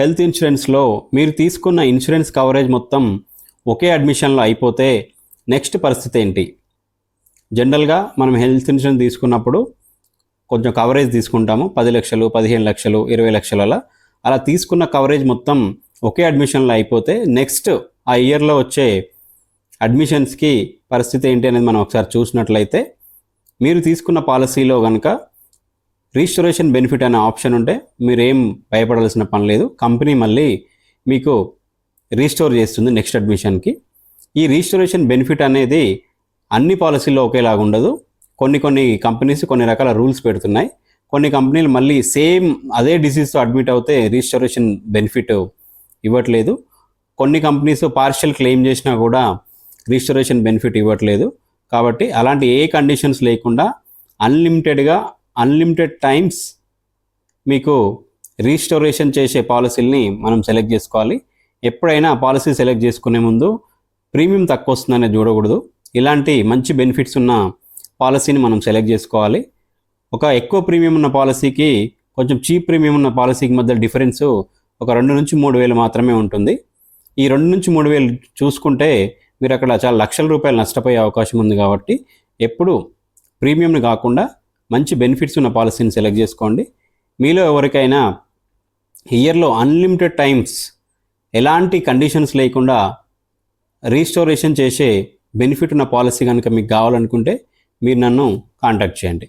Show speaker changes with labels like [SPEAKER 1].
[SPEAKER 1] Health ఇన్సూరెన్స్లో మీరు తీసుకున్న ఇన్సూరెన్స్ కవరేజ్ మొత్తం ఒకే అడ్మిషన్లో అయిపోతే నెక్స్ట్ పరిస్థితి ఏంటి? జనరల్గా మనం హెల్త్ ఇన్సూరెన్స్ తీసుకున్నప్పుడు కొంచెం కవరేజ్ తీసుకుంటాము, 10 లక్షలు, 15 లక్షలు, 20 లక్షలు అలా తీసుకున్న కవరేజ్ మొత్తం ఒకే అడ్మిషన్లో అయిపోతే నెక్స్ట్ ఆ ఇయర్లో వచ్చే అడ్మిషన్స్కి పరిస్థితి ఏంటి అనేది మనం ఒకసారి చూసినట్లయితే, మీరు తీసుకున్న పాలసీలో కనుక రీస్టోరేషన్ బెనిఫిట్ అనే ఆప్షన్ ఉంటే మీరేం భయపడాల్సిన పని లేదు. కంపెనీ మళ్ళీ మీకు రీస్టోర్ చేస్తుంది నెక్స్ట్ అడ్మిషన్కి. ఈ రీస్టోరేషన్ బెనిఫిట్ అనేది అన్ని పాలసీల్లో ఒకేలాగా ఉండదు. కొన్ని కంపెనీస్ కొన్ని రకాల రూల్స్ పెడుతున్నాయి. కొన్ని కంపెనీలు మళ్ళీ సేమ్ అదే డిసీజ్తో అడ్మిట్ అవుతే రీస్టోరేషన్ బెనిఫిట్ ఇవ్వట్లేదు. కొన్ని కంపెనీస్ పార్షియల్ క్లెయిమ్ చేసినా కూడా రీస్టోరేషన్ బెనిఫిట్ ఇవ్వట్లేదు. కాబట్టి అలాంటి ఏ కండిషన్స్ లేకుండా అన్లిమిటెడ్ టైమ్స్ మీకు రీస్టోరేషన్ చేసే పాలసీలని మనం సెలెక్ట్ చేసుకోవాలి. ఎప్పుడైనా పాలసీ సెలెక్ట్ చేసుకునే ముందు ప్రీమియం తక్కువ వస్తుందనే చూడకూడదు. ఇలాంటి మంచి బెనిఫిట్స్ ఉన్న పాలసీని మనం సెలెక్ట్ చేసుకోవాలి. ఒక ఎక్కువ ప్రీమియం ఉన్న పాలసీకి కొంచెం చీప్ ప్రీమియం ఉన్న పాలసీకి మధ్య డిఫరెన్స్ ఒక 2 నుంచి 3 వేలు మాత్రమే ఉంటుంది. ఈ 2 నుంచి 3 వేలు చూసుకుంటే మీరు అక్కడ చాలా లక్షల రూపాయలు నష్టపోయే అవకాశం ఉంది. కాబట్టి ఎప్పుడు ప్రీమియంని కాకుండా మంచి బెనిఫిట్స్ ఉన్న పాలసీని సెలెక్ట్ చేసుకోండి. మీలో ఎవరికైనా ఇయర్లో అన్లిమిటెడ్ టైమ్స్ ఎలాంటి కండిషన్స్ లేకుండా రీస్టోరేషన్ చేసే బెనిఫిట్ ఉన్న పాలసీ కనుక మీకు కావాలనుకుంటే మీరు నన్ను కాంటాక్ట్ చేయండి.